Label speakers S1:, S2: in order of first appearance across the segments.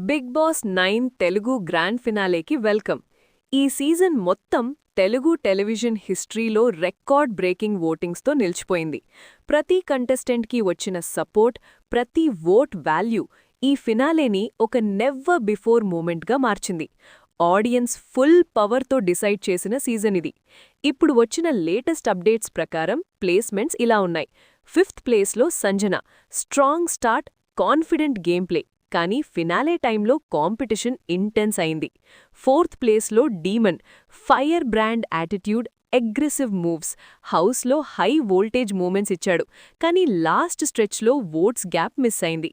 S1: Big boss 9 Telugu grand ఫినాలేకి welcome. ఈ season మొత్తం తెలుగు టెలివిజన్ హిస్టరీలో రికార్డ్ బ్రేకింగ్ ఓటింగ్స్తో నిలిచిపోయింది. ప్రతి కంటెస్టెంట్కి వచ్చిన సపోర్ట్, ప్రతి ఓట్ వాల్యూ ఈ ఫినాలేని ఒక నెవర్ బిఫోర్ మూమెంట్గా మార్చింది. ఆడియన్స్ ఫుల్ పవర్తో డిసైడ్ చేసిన సీజన్ ఇది. ఇప్పుడు వచ్చిన లేటెస్ట్ అప్డేట్స్ ప్రకారం ప్లేస్మెంట్స్ ఇలా ఉన్నాయి. 5th ప్లేస్లో Sanjana, strong start, confident game play. కానీ ఫినాలే టైంలో కాంపిటీషన్ ఇంటెన్స్ అయింది. 4th ప్లేస్లో Demon, fire brand attitude, aggressive moves, హౌస్లో హై వోల్టేజ్ మూమెంట్స్ ఇచ్చాడు. కానీ లాస్ట్ స్ట్రెచ్లో ఓట్స్ గ్యాప్ మిస్ అయింది.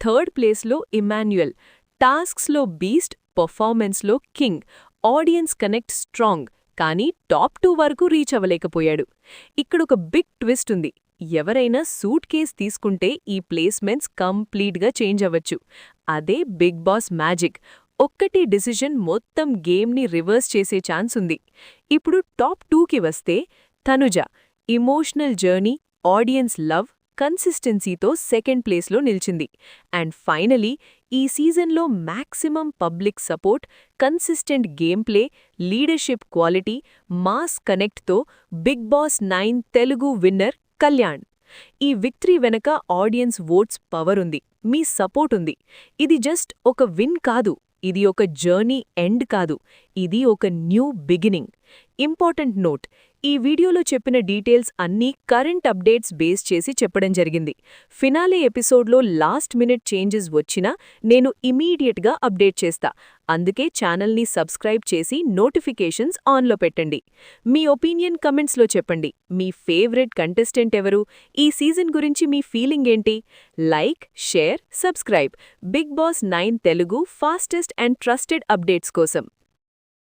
S1: 3rd ప్లేస్లో ఇమాన్యుయల్, టాస్క్స్లో బీస్ట్, పర్ఫార్మెన్స్లో కింగ్, ఆడియన్స్ కనెక్ట్ స్ట్రాంగ్. కానీ టాప్ 2 వరకు రీచ్ అవ్వలేకపోయాడు. ఇక్కడొక బిగ్ ట్విస్ట్ ఉంది. ఎవరైనా సూట్ కేస్ తీసుకుంటే ఈ ప్లేస్మెంట్స్ కంప్లీట్గా చేంజ్ అవ్వచ్చు. అదే బిగ్ బాస్ మ్యాజిక్. ఒక్కటి డిసిజన్ మొత్తం గేమ్ని రివర్స్ చేసే ఛాన్స్ ఉంది. ఇప్పుడు టాప్ 2కి వస్తే Tanuja, emotional journey, audience love, కన్సిస్టెన్సీతో 2nd ప్లేస్లో నిలిచింది. అండ్ ఫైనలీ ఈ సీజన్లో maximum public support, consistent game play, leadership quality, mass కనెక్ట్తో big boss 9 Telugu winner Kalyan. ఈ విక్టరీ వెనక ఆడియన్స్ ఓట్స్ పవర్ ఉంది, మీ సపోర్ట్ ఉంది. ఇది జస్ట్ ఒక విన్ కాదు, ఇది ఒక జర్నీ ఎండ్ కాదు, ఇది ఒక న్యూ బిగినింగ్. ఇంపార్టెంట్ నోట్: ఈ వీడియోలో చెప్పిన డీటెయిల్స్ అన్నీ కరెంట్ అప్డేట్స్ బేస్ చేసి చెప్పడం జరిగింది. ఫినాలే ఎపిసోడ్లో లాస్ట్ మినిట్ చేంజెస్ వచ్చినా నేను ఇమీడియట్గా అప్డేట్ చేస్తా. అందుకే ఛానల్ని సబ్స్క్రైబ్ చేసి నోటిఫికేషన్స్ ఆన్లో పెట్టండి. మీ ఒపీనియన్ కమెంట్స్లో చెప్పండి. మీ ఫేవరెట్ కంటెస్టెంట్ ఎవరు? ఈ సీజన్ గురించి మీ ఫీలింగ్ ఏంటి? Like, share, subscribe. Bigg boss 9 Telugu fastest and trusted updates కోసం.